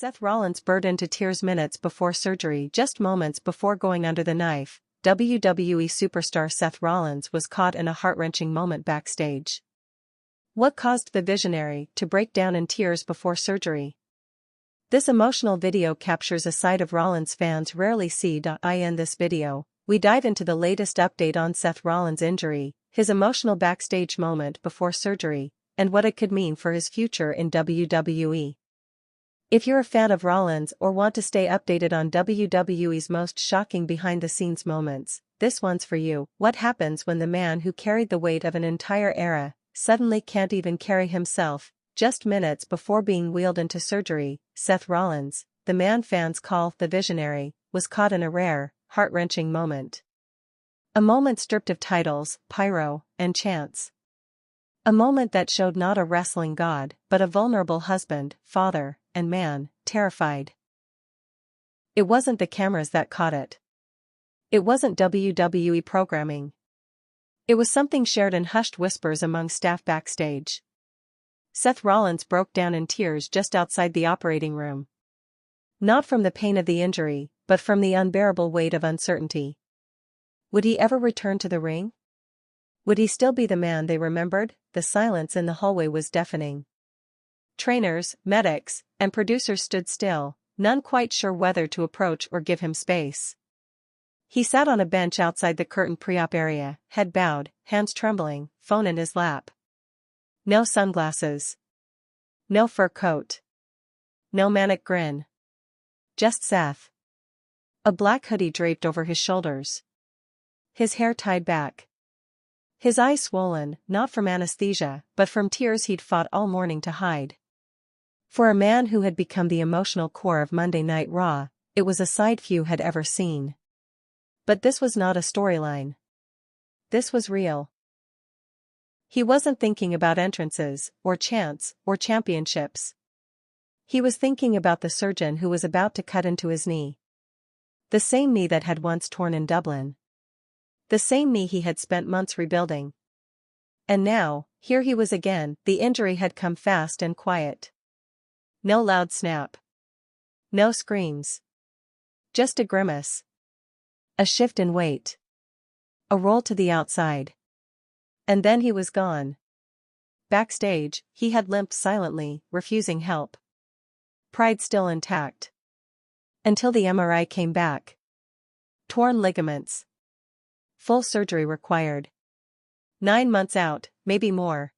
Seth Rollins burst into tears minutes before surgery. Just moments before going under the knife, WWE superstar Seth Rollins was caught in a heart-wrenching moment backstage. What caused the visionary to break down in tears before surgery? This emotional video captures a side of Rollins fans rarely see. In this video, we dive into the latest update on Seth Rollins' injury, his emotional backstage moment before surgery, and what it could mean for his future in WWE. If you're a fan of Rollins or want to stay updated on WWE's most shocking behind-the-scenes moments, this one's for you. What happens when the man who carried the weight of an entire era suddenly can't even carry himself? Just minutes before being wheeled into surgery, Seth Rollins, the man fans call the Visionary, was caught in a rare, heart-wrenching moment. A moment stripped of titles, pyro, and chants. A moment that showed not a wrestling god, but a vulnerable husband, father, and man, terrified. It wasn't the cameras that caught it. It wasn't WWE programming. It was something shared in hushed whispers among staff backstage. Seth Rollins broke down in tears just outside the operating room. Not from the pain of the injury, but from the unbearable weight of uncertainty. Would he ever return to the ring? Would he still be the man they remembered? The silence in the hallway was deafening. Trainers, medics, and producers stood still, none quite sure whether to approach or give him space. He sat on a bench outside the curtained pre-op area, head bowed, hands trembling, phone in his lap. No sunglasses. No fur coat. No manic grin. Just Seth. A black hoodie draped over his shoulders. His hair tied back. His eyes swollen, not from anesthesia, but from tears he'd fought all morning to hide. For a man who had become the emotional core of Monday Night Raw, it was a sight few had ever seen. But this was not a storyline. This was real. He wasn't thinking about entrances, or chants, or championships. He was thinking about the surgeon who was about to cut into his knee. The same knee that had once torn in Dublin. The same knee he had spent months rebuilding. And now, here he was again. The injury had come fast and quiet. No loud snap. No screams. Just a grimace. A shift in weight. A roll to the outside. And then he was gone. Backstage, he had limped silently, refusing help. Pride still intact. Until the MRI came back. Torn ligaments. Full surgery required. 9 months out, maybe more.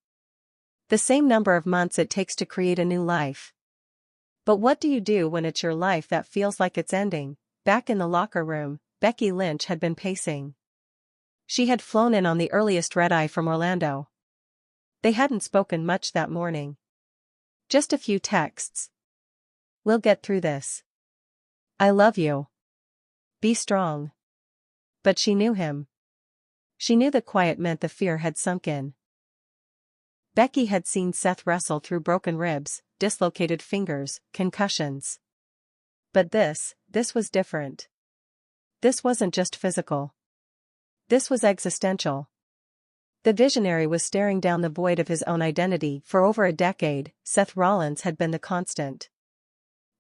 The same number of months it takes to create a new life. But what do you do when it's your life that feels like it's ending? Back in the locker room, Becky Lynch had been pacing. She had flown in on the earliest red-eye from Orlando. They hadn't spoken much that morning. Just a few texts. We'll get through this. I love you. Be strong. But she knew him. She knew the quiet meant the fear had sunk in. Becky had seen Seth wrestle through broken ribs, dislocated fingers, concussions. But this was different. This wasn't just physical. This was existential. The Visionary was staring down the void of his own identity. For over a decade, Seth Rollins had been the constant.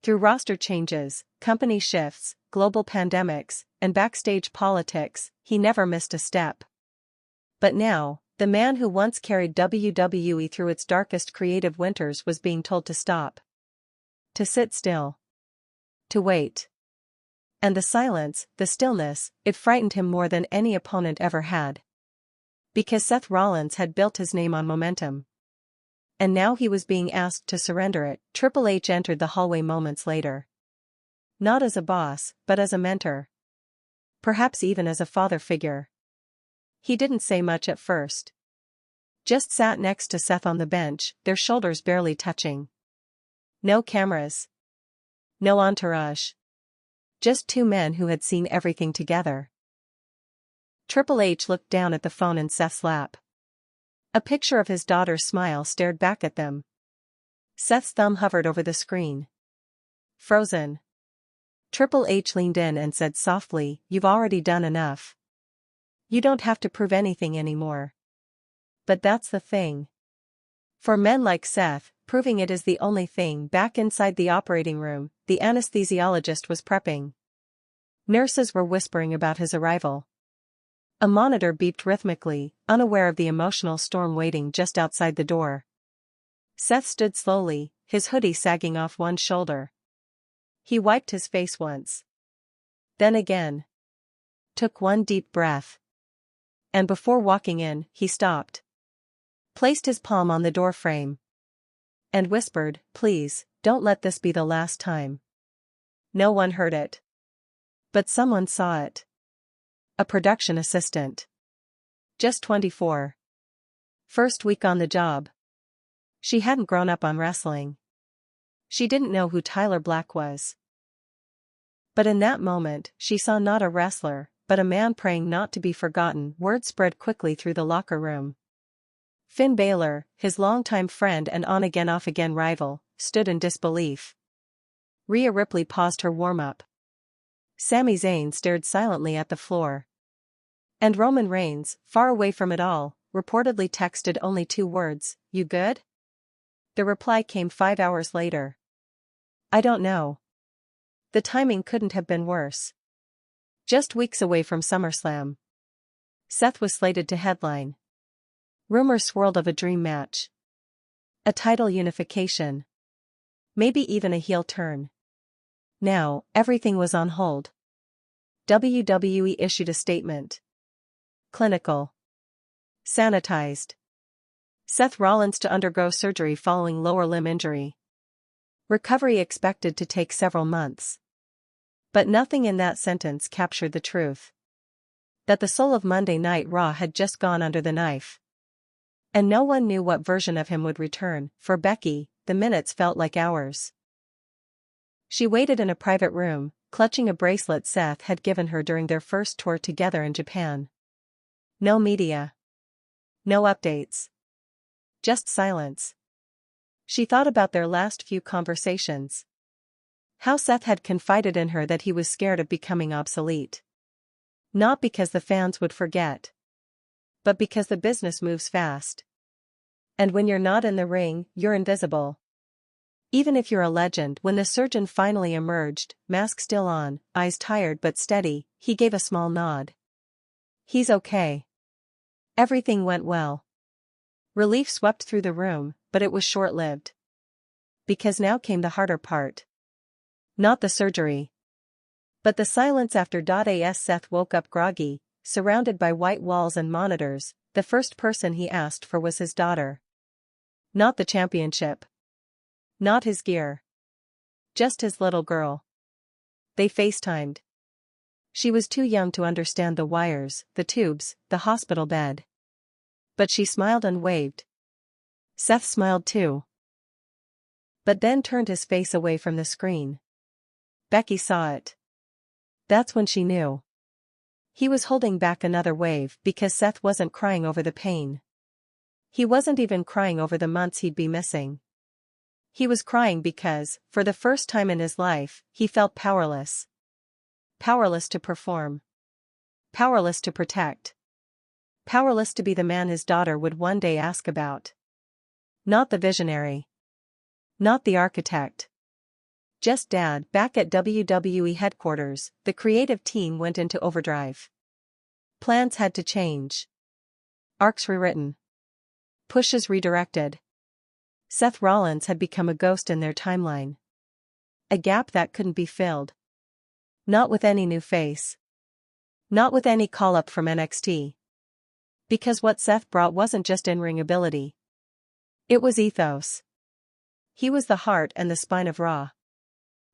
Through roster changes, company shifts, global pandemics, and backstage politics, he never missed a step. But now, the man who once carried WWE through its darkest creative winters was being told to stop. To sit still. To wait. And the silence, the stillness, it frightened him more than any opponent ever had. Because Seth Rollins had built his name on momentum. And now he was being asked to surrender it. Triple H entered the hallway moments later. Not as a boss, but as a mentor. Perhaps even as a father figure. He didn't say much at first. Just sat next to Seth on the bench, their shoulders barely touching. No cameras. No entourage. Just two men who had seen everything together. Triple H looked down at the phone in Seth's lap. A picture of his daughter's smile stared back at them. Seth's thumb hovered over the screen. Frozen. Triple H leaned in and said softly, "You've already done enough. You don't have to prove anything anymore." But that's the thing. For men like Seth, proving it is the only thing. Back inside the operating room, the anesthesiologist was prepping. Nurses were whispering about his arrival. A monitor beeped rhythmically, unaware of the emotional storm waiting just outside the door. Seth stood slowly, his hoodie sagging off one shoulder. He wiped his face once. Then again. Took one deep breath. And before walking in, he stopped. Placed his palm on the door frame. And whispered, "Please, don't let this be the last time." No one heard it. But someone saw it. A production assistant. Just 24. First week on the job. She hadn't grown up on wrestling. She didn't know who Tyler Black was. But in that moment, she saw not a wrestler, but a man praying not to be forgotten. Word spread quickly through the locker room. Finn Balor, his longtime friend and on-again off-again rival, stood in disbelief. Rhea Ripley paused her warm-up. Sami Zayn stared silently at the floor. And Roman Reigns, far away from it all, reportedly texted only 2 words, "You good?" The reply came 5 hours later. "I don't know." The timing couldn't have been worse. Just weeks away from SummerSlam. Seth was slated to headline. Rumors swirled of a dream match. A title unification. Maybe even a heel turn. Now, everything was on hold. WWE issued a statement. Clinical. Sanitized. Seth Rollins to undergo surgery following lower limb injury. Recovery expected to take several months. But nothing in that sentence captured the truth. That the soul of Monday Night Raw had just gone under the knife. And no one knew what version of him would return. For Becky, the minutes felt like hours. She waited in a private room, clutching a bracelet Seth had given her during their first tour together in Japan. No media. No updates. Just silence. She thought about their last few conversations. How Seth had confided in her that he was scared of becoming obsolete. Not because the fans would forget. But because the business moves fast. And when you're not in the ring, you're invisible. Even if you're a legend. When the surgeon finally emerged, mask still on, eyes tired but steady, he gave a small nod. "He's okay. Everything went well." Relief swept through the room, but it was short-lived. Because now came the harder part. Not the surgery. But the silence after. As Seth woke up groggy, surrounded by white walls and monitors, the first person he asked for was his daughter. Not the championship. Not his gear. Just his little girl. They FaceTimed. She was too young to understand the wires, the tubes, the hospital bed. But she smiled and waved. Seth smiled too. But then turned his face away from the screen. Becky saw it. That's when she knew. He was holding back another wave because Seth wasn't crying over the pain. He wasn't even crying over the months he'd be missing. He was crying because, for the first time in his life, he felt powerless. Powerless to perform. Powerless to protect. Powerless to be the man his daughter would one day ask about. Not the visionary. Not the architect. Just Dad. Back at WWE headquarters, the creative team went into overdrive. Plans had to change. Arcs rewritten. Pushes redirected. Seth Rollins had become a ghost in their timeline. A gap that couldn't be filled. Not with any new face. Not with any call-up from NXT. Because what Seth brought wasn't just in-ring ability. It was ethos. He was the heart and the spine of Raw.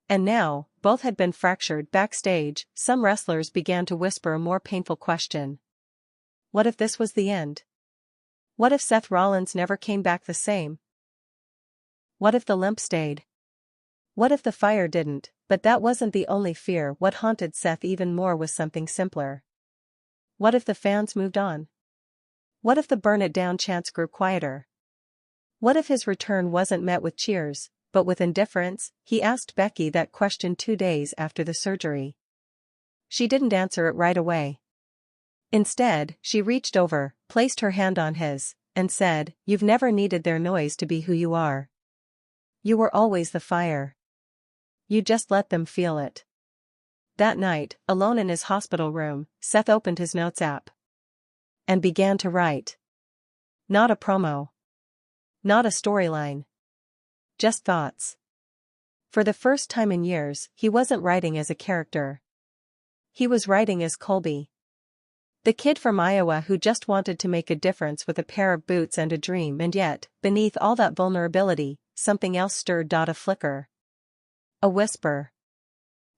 And now, both had been fractured. Backstage, some wrestlers began to whisper a more painful question. What if this was the end? What if Seth Rollins never came back the same? What if the limp stayed? What if the fire didn't? But that wasn't the only fear. What haunted Seth even more was something simpler. What if the fans moved on? What if the burn it down chants grew quieter? What if his return wasn't met with cheers, but with indifference? He asked Becky that question 2 days after the surgery. She didn't answer it right away. Instead, she reached over, placed her hand on his, and said, "You've never needed their noise to be who you are." You were always the fire. You just let them feel it. That night, alone in his hospital room, Seth opened his notes app and began to write. Not a promo. Not a storyline. Just thoughts. For the first time in years, he wasn't writing as a character. He was writing as Colby. The kid from Iowa who just wanted to make a difference with a pair of boots and a dream, and yet, beneath all that vulnerability, something else stirred. A flicker. A whisper.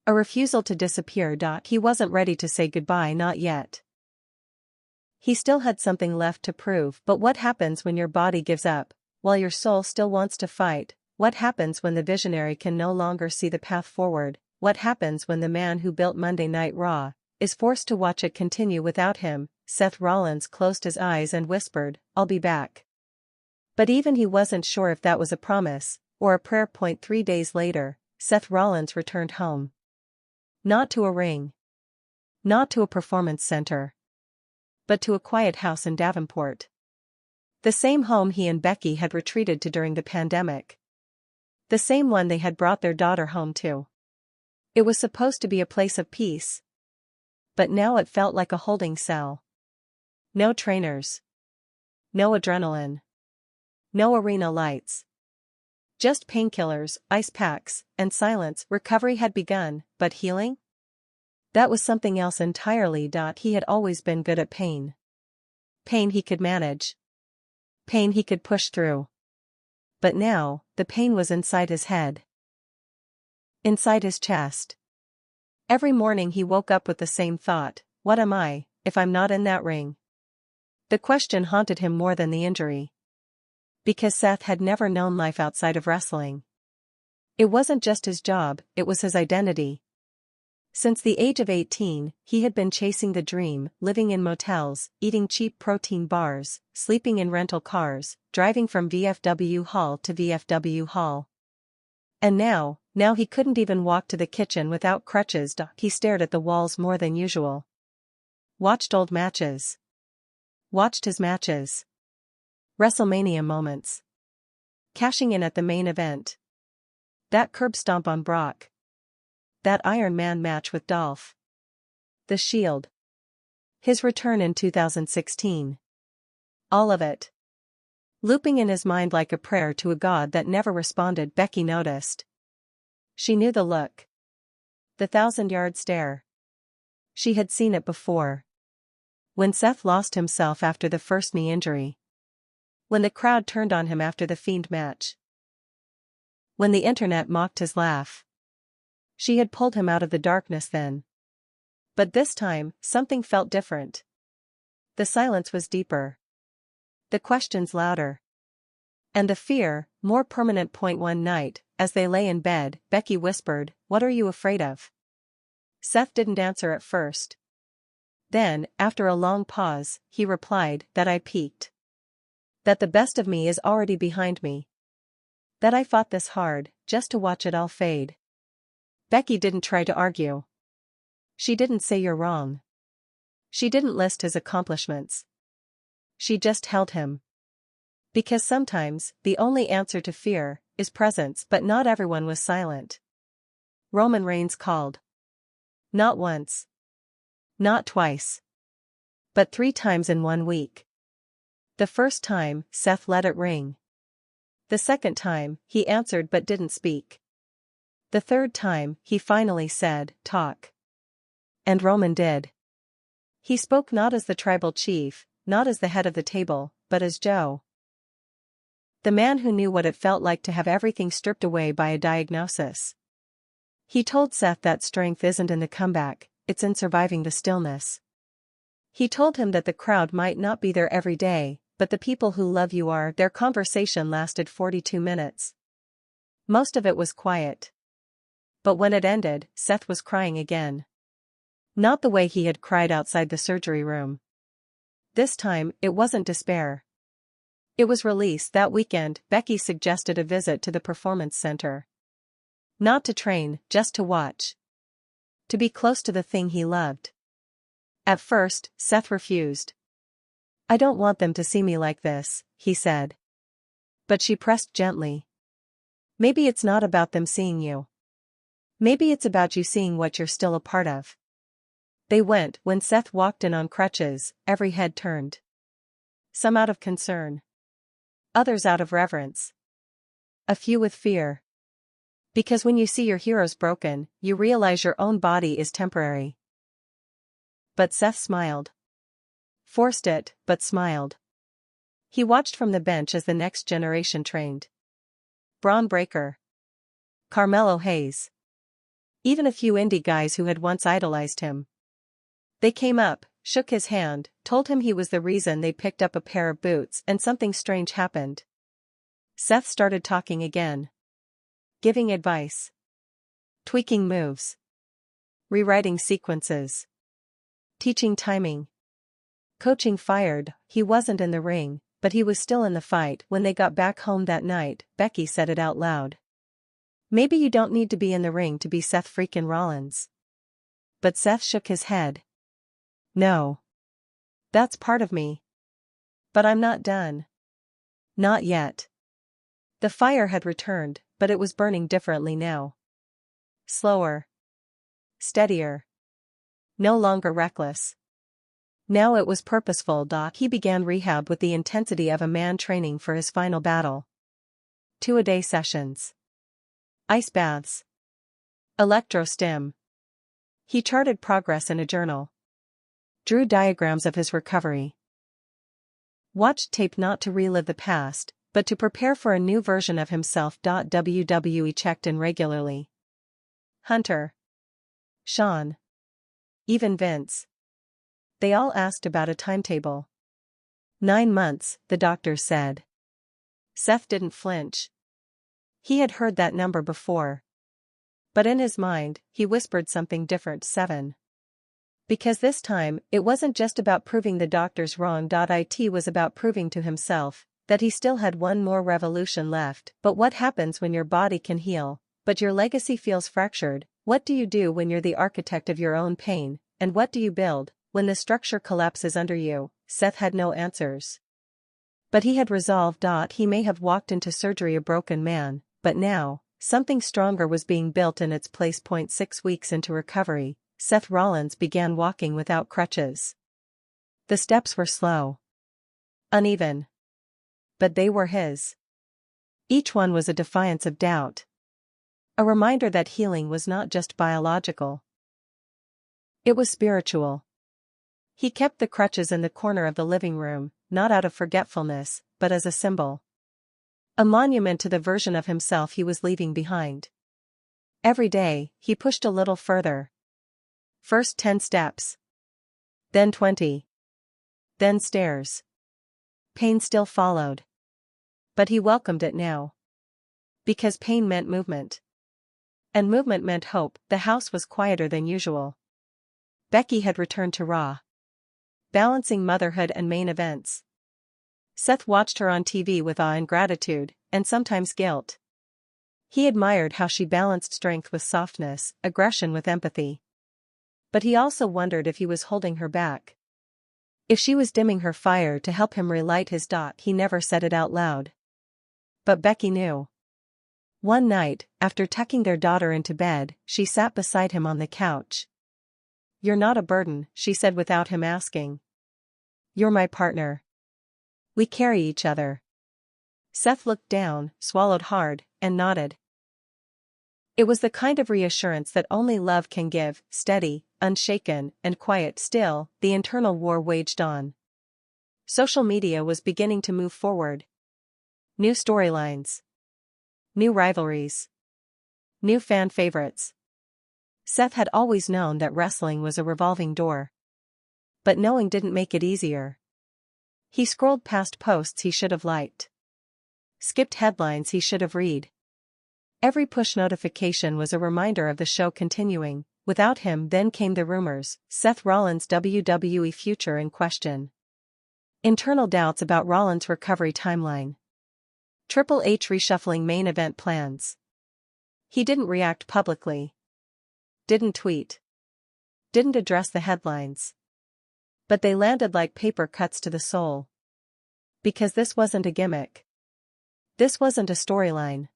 A refusal to disappear. He wasn't ready to say goodbye, not yet. He still had something left to prove. But what happens when your body gives up, while your soul still wants to fight? What happens when the visionary can no longer see the path forward? What happens when the man who built Monday Night Raw is forced to watch it continue without him? Seth Rollins closed his eyes and whispered, "I'll be back." But even he wasn't sure if that was a promise or a prayer. 3 days later, Seth Rollins returned home. Not to a ring. Not to a performance center. But to a quiet house in Davenport. The same home he and Becky had retreated to during the pandemic. The same one they had brought their daughter home to. It was supposed to be a place of peace. But now it felt like a holding cell. No trainers. No adrenaline. No arena lights. Just painkillers, ice packs, and silence. Recovery had begun, but healing? That was something else entirely. He had always been good at pain. Pain he could manage. Pain he could push through. But now, the pain was inside his head. Inside his chest. Every morning he woke up with the same thought: what am I, if I'm not in that ring? The question haunted him more than the injury. Because Seth had never known life outside of wrestling. It wasn't just his job, it was his identity. Since the age of 18, he had been chasing the dream, living in motels, eating cheap protein bars, sleeping in rental cars, driving from VFW hall to VFW hall. And now he couldn't even walk to the kitchen without crutches. He stared at the walls more than usual. Watched old matches. Watched his matches. WrestleMania moments. Cashing in at the main event. That curb stomp on Brock. That Iron Man match with Dolph. The Shield. His return in 2016. All of it. Looping in his mind like a prayer to a god that never responded. Becky noticed. She knew the look. The 1,000-yard stare. She had seen it before. When Seth lost himself after the first knee injury. When the crowd turned on him after the Fiend match. When the internet mocked his laugh. She had pulled him out of the darkness then. But this time, something felt different. The silence was deeper. The questions louder. And the fear, more permanent. One night, as they lay in bed, Becky whispered, "What are you afraid of?" Seth didn't answer at first. Then, after a long pause, he replied, "That I peaked. That the best of me is already behind me. That I fought this hard, just to watch it all fade." Becky didn't try to argue. She didn't say you're wrong. She didn't list his accomplishments. She just held him. Because sometimes, the only answer to fear is presence. But not everyone was silent. Roman Reigns called. Not once. Not twice. But 3 times in 1 week. The first time, Seth let it ring. The second time, he answered but didn't speak. The third time, he finally said, "Talk." And Roman did. He spoke not as the tribal chief, not as the head of the table, but as Joe. The man who knew what it felt like to have everything stripped away by a diagnosis. He told Seth that strength isn't in the comeback, it's in surviving the stillness. He told him that the crowd might not be there every day, but the people who love you are. Their conversation lasted 42 minutes. Most of it was quiet. But when it ended, Seth was crying again. Not the way he had cried outside the surgery room. This time, it wasn't despair. It was release. That weekend, Becky suggested a visit to the performance center. Not to train, just to watch. To be close to the thing he loved. At first, Seth refused. "I don't want them to see me like this," he said. But she pressed gently. Maybe it's not about them seeing you. Maybe it's about you seeing what you're still a part of. They went when Seth walked in on crutches, every head turned. Some out of concern. Others out of reverence. A few with fear. Because when you see your heroes broken, you realize your own body is temporary. But Seth smiled. Forced it, but smiled. He watched from the bench as the next generation trained. Braun Breaker. Carmelo Hayes. Even a few indie guys who had once idolized him. They came up, shook his hand, told him he was the reason they picked up a pair of boots, and something strange happened. Seth started talking again. Giving advice. Tweaking moves. Rewriting sequences. Teaching timing. Coaching fired. He wasn't in the ring, but he was still in the fight. When they got back home that night, Becky said it out loud. Maybe you don't need to be in the ring to be Seth freakin' Rollins. But Seth shook his head. No. That's part of me. But I'm not done. Not yet. The fire had returned, but it was burning differently now. Slower. Steadier. No longer reckless. Now it was purposeful. He began rehab with the intensity of a man training for his final battle. 2-a-day sessions. Ice baths. Electro-stim. He charted progress in a journal. Drew diagrams of his recovery. Watched tape not to relive the past, but to prepare for a new version of himself. WWE checked in regularly. Hunter. Sean. Even Vince. They all asked about a timetable. 9 months, the doctors said. Seth didn't flinch. He had heard that number before. But in his mind, he whispered something different. 7. Because this time, it wasn't just about proving the doctors wrong. It was about proving to himself that he still had one more revolution left. But what happens when your body can heal, but your legacy feels fractured? What do you do when you're the architect of your own pain, and what do you build when the structure collapses under you? Seth had no answers. But he had resolved. He may have walked into surgery a broken man, but now, something stronger was being built in its place. 6 weeks into recovery, Seth Rollins began walking without crutches. The steps were slow. Uneven. But they were his. Each one was a defiance of doubt. A reminder that healing was not just biological. It was spiritual. He kept the crutches in the corner of the living room, not out of forgetfulness, but as a symbol. A monument to the version of himself he was leaving behind. Every day, he pushed a little further. First 10 steps. Then 20. Then stairs. Pain still followed. But he welcomed it now. Because pain meant movement. And movement meant hope. The house was quieter than usual. Becky had returned to Raw. Balancing motherhood and main events. Seth watched her on TV with awe and gratitude, and sometimes guilt. He admired how she balanced strength with softness, aggression with empathy. But he also wondered if he was holding her back. If she was dimming her fire to help him relight his. He never said it out loud. But Becky knew. One night, after tucking their daughter into bed, she sat beside him on the couch. "You're not a burden," she said without him asking. "You're my partner. We carry each other." Seth looked down, swallowed hard, and nodded. It was the kind of reassurance that only love can give, steady, unshaken, and quiet. Still, the internal war waged on. Social media was beginning to move forward. New storylines. New rivalries. New fan favorites. Seth had always known that wrestling was a revolving door. But knowing didn't make it easier. He scrolled past posts he should have liked. Skipped headlines he should have read. Every push notification was a reminder of the show continuing. Without him, then came the rumors, Seth Rollins' WWE future in question. Internal doubts about Rollins' recovery timeline. Triple H reshuffling main event plans. He didn't react publicly. Didn't tweet. Didn't address the headlines. But they landed like paper cuts to the soul. Because this wasn't a gimmick. This wasn't a storyline.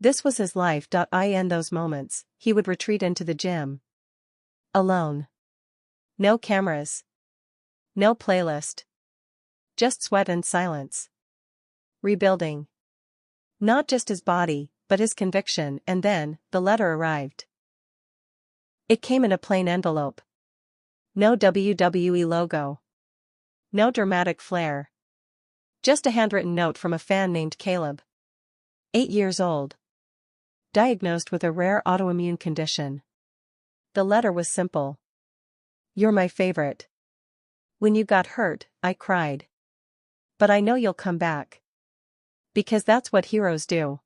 This was his life. In those moments, he would retreat into the gym. Alone. No cameras. No playlist. Just sweat and silence. Rebuilding. Not just his body, but his conviction. And then, the letter arrived. It came in a plain envelope. No WWE logo. No dramatic flair. Just a handwritten note from a fan named Caleb. 8 years old. Diagnosed with a rare autoimmune condition. The letter was simple. You're my favorite. When you got hurt, I cried. But I know you'll come back. Because that's what heroes do.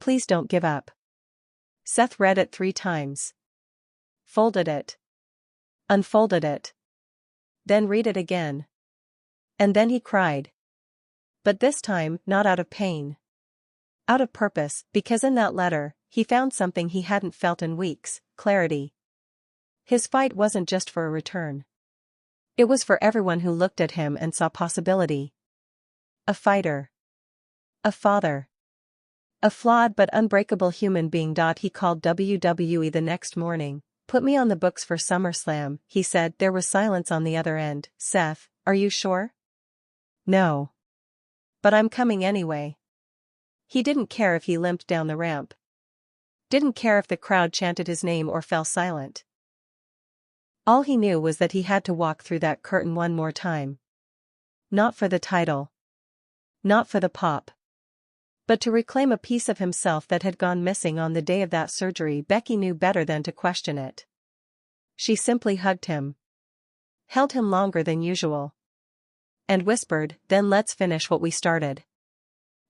Please don't give up. Seth read it 3 times. Folded it. Unfolded it. Then read it again. And then he cried. But this time, not out of pain. Out of purpose, because in that letter, he found something he hadn't felt in weeks: clarity. His fight wasn't just for a return. It was for everyone who looked at him and saw possibility. A fighter. A father. A flawed but unbreakable human being. He called WWE the next morning. Put me on the books for SummerSlam, he said. There was silence on the other end. Seth, are you sure? No. But I'm coming anyway. He didn't care if he limped down the ramp. Didn't care if the crowd chanted his name or fell silent. All he knew was that he had to walk through that curtain one more time. Not for the title. Not for the pop. But to reclaim a piece of himself that had gone missing on the day of that surgery. Becky knew better than to question it. She simply hugged him. Held him longer than usual. And whispered, then let's finish what we started.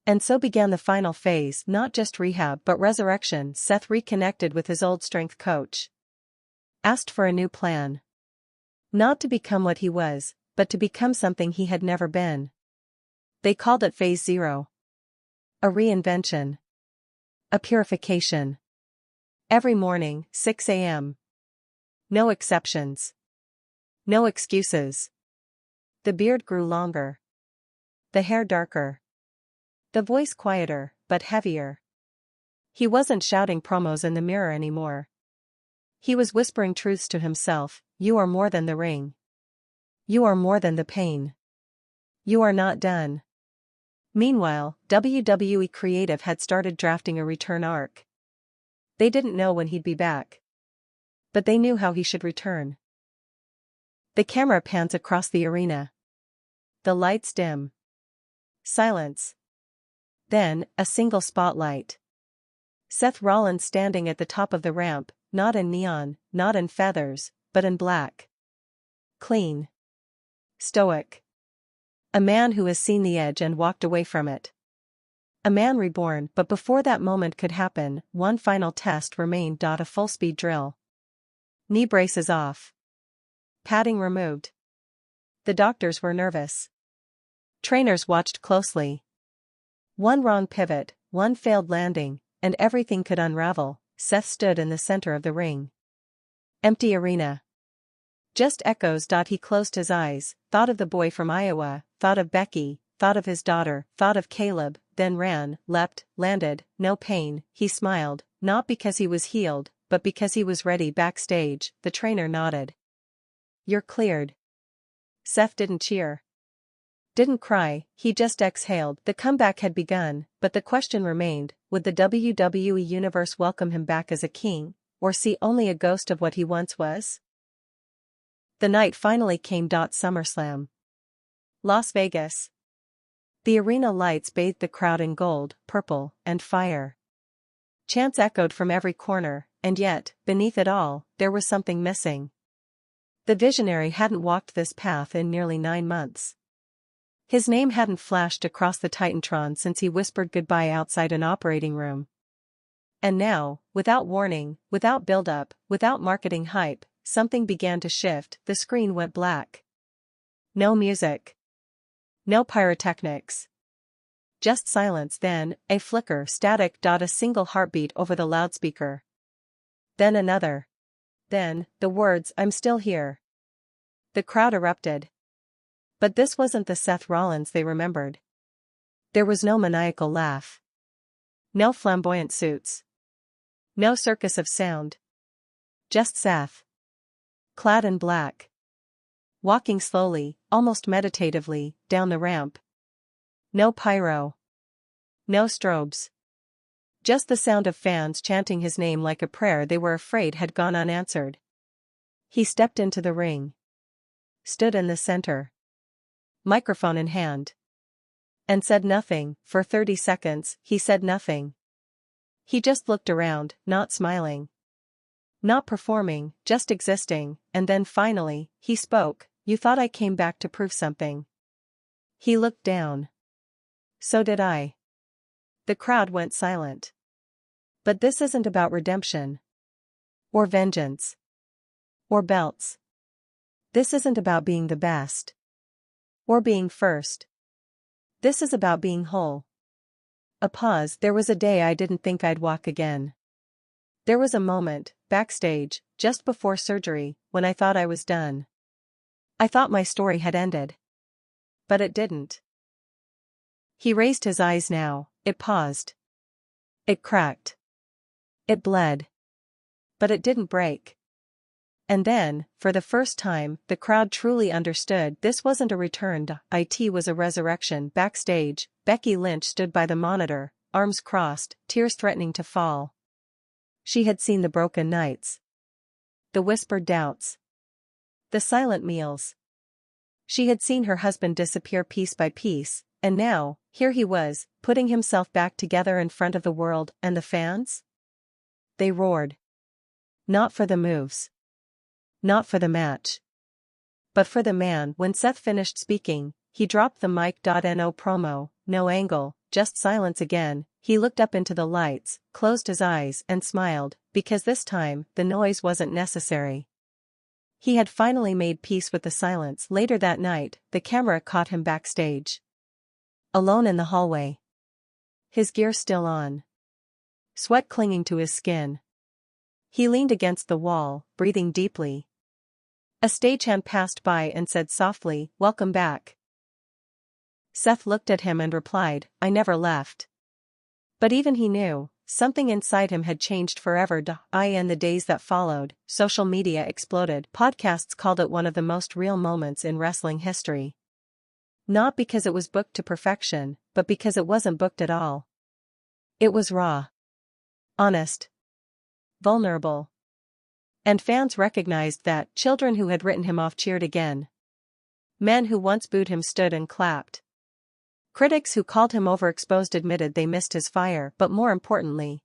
And so began the final phase, not just rehab but resurrection. Seth reconnected with his old strength coach. Asked for a new plan. Not to become what he was, but to become something he had never been. They called it Phase 0. A reinvention. A purification. Every morning, 6 a.m. No exceptions. No excuses. The beard grew longer. The hair darker. The voice quieter, but heavier. He wasn't shouting promos in the mirror anymore. He was whispering truths to himself. You are more than the ring. You are more than the pain. You are not done. Meanwhile, WWE Creative had started drafting a return arc. They didn't know when he'd be back. But they knew how he should return. The camera pans across the arena. The lights dim. Silence. Then, a single spotlight. Seth Rollins standing at the top of the ramp, not in neon, not in feathers, but in black. Clean. Stoic. A man who has seen the edge and walked away from it. A man reborn. But before that moment could happen, one final test remained. A full-speed drill. Knee braces off. Padding removed. The doctors were nervous. Trainers watched closely. One wrong pivot, one failed landing, and everything could unravel. Seth stood in the center of the ring. Empty arena. Just echoes. He closed his eyes, thought of the boy from Iowa, thought of Becky, thought of his daughter, thought of Caleb, then ran, leapt, landed, no pain. He smiled, not because he was healed, but because he was ready. Backstage, the trainer nodded. You're cleared. Seth didn't cheer. Didn't cry, he just exhaled. The comeback had begun, but the question remained, would the WWE Universe welcome him back as a king, or see only a ghost of what he once was? The night finally came. SummerSlam. Las Vegas. The arena lights bathed the crowd in gold, purple, and fire. Chants echoed from every corner, and yet, beneath it all, there was something missing. The visionary hadn't walked this path in nearly 9 months. His name hadn't flashed across the Titantron since he whispered goodbye outside an operating room. And now, without warning, without build-up, without marketing hype, something began to shift. The screen went black. No music. No pyrotechnics. Just silence. Then, a flicker, static. A single heartbeat over the loudspeaker. Then another. Then, the words, I'm still here. The crowd erupted. But this wasn't the Seth Rollins they remembered. There was no maniacal laugh. No flamboyant suits. No circus of sound. Just Seth. Clad in black. Walking slowly, almost meditatively, down the ramp. No pyro. No strobes. Just the sound of fans chanting his name like a prayer they were afraid had gone unanswered. He stepped into the ring. Stood in the center. Microphone in hand. And said nothing. For 30 seconds, he said nothing. He just looked around, not smiling. Not performing, just existing, and then finally, he spoke. You thought I came back to prove something. He looked down. So did I. The crowd went silent. But this isn't about redemption. Or vengeance. Or belts. This isn't about being the best. Or being first. This is about being whole. A pause. There was a day I didn't think I'd walk again. There was a moment, backstage, just before surgery, when I thought I was done. I thought my story had ended. But it didn't. He raised his eyes now. It paused. It cracked. It bled. But it didn't break. And then, for the first time, the crowd truly understood this wasn't a return. It was a resurrection. Backstage, Becky Lynch stood by the monitor, arms crossed, tears threatening to fall. She had seen the broken nights. The whispered doubts. The silent meals. She had seen her husband disappear piece by piece, and now, here he was, putting himself back together in front of the world and the fans? They roared. Not for the moves. Not for the match. But for the man. When Seth finished speaking, he dropped the mic. No promo, no angle, just silence again. He looked up into the lights, closed his eyes and smiled, because this time, the noise wasn't necessary. He had finally made peace with the silence. Later that night, the camera caught him backstage. Alone in the hallway. His gear still on. Sweat clinging to his skin. He leaned against the wall, breathing deeply. A stagehand passed by and said softly, "Welcome back." Seth looked at him and replied, "I never left." But even he knew, something inside him had changed forever. In the days that followed, social media exploded. Podcasts called it one of the most real moments in wrestling history. Not because it was booked to perfection, but because it wasn't booked at all. It was raw. Honest. Vulnerable. And fans recognized that. Children who had written him off cheered again. Men who once booed him stood and clapped. Critics who called him overexposed admitted they missed his fire. But more importantly,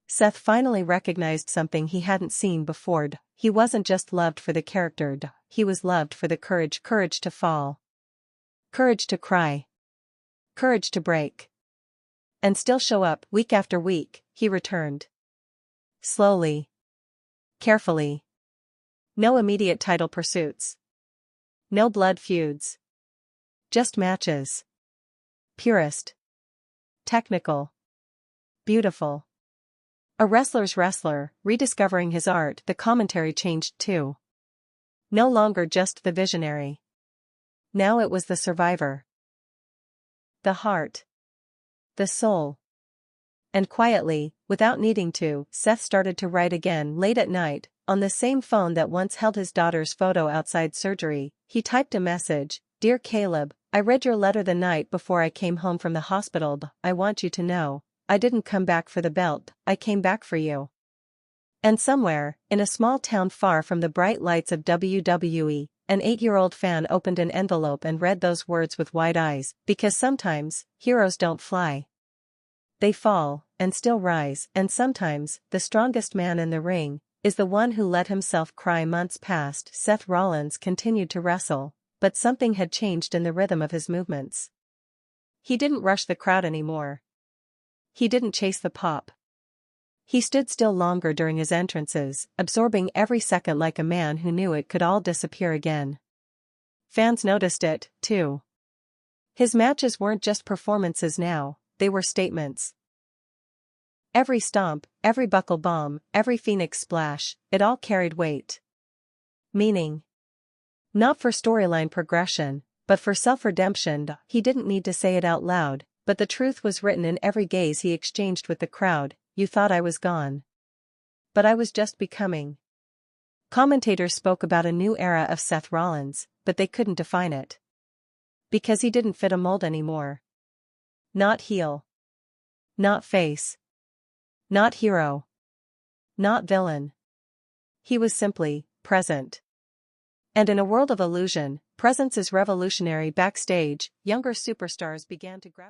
Seth finally recognized something he hadn't seen before. He wasn't just loved for the character. He was loved for the courage. Courage to fall. Courage to cry. Courage to break. And still show up. Week after week, he returned. Slowly. Carefully. No immediate title pursuits. No blood feuds. Just matches. Purest. Technical. Beautiful. A wrestler's wrestler, rediscovering his art. The commentary changed too. No longer just the visionary. Now it was the survivor. The heart. The soul. And quietly, without needing to, Seth started to write again. Late at night, on the same phone that once held his daughter's photo outside surgery, he typed a message, "Dear Caleb, I read your letter the night before I came home from the hospital. I want you to know, I didn't come back for the belt, I came back for you." And somewhere, in a small town far from the bright lights of WWE, an 8-year-old fan opened an envelope and read those words with wide eyes, because sometimes, heroes don't fly. They fall, and still rise, and sometimes, the strongest man in the ring, is the one who let himself cry. Months passed. Seth Rollins continued to wrestle, but something had changed in the rhythm of his movements. He didn't rush the crowd anymore. He didn't chase the pop. He stood still longer during his entrances, absorbing every second like a man who knew it could all disappear again. Fans noticed it, too. His matches weren't just performances now, they were statements. Every stomp, every buckle bomb, every phoenix splash, it all carried weight. Meaning. Not for storyline progression, but for self-redemption. He didn't need to say it out loud, But the truth was written in every gaze he exchanged with the crowd. You thought I was gone. But I was just becoming. Commentators spoke about a new era of Seth Rollins, but they couldn't define it. Because he didn't fit a mold anymore. Not heel. Not face. Not hero. Not villain. He was simply present. And in a world of illusion, presence is revolutionary. Backstage, younger superstars began to gravitate.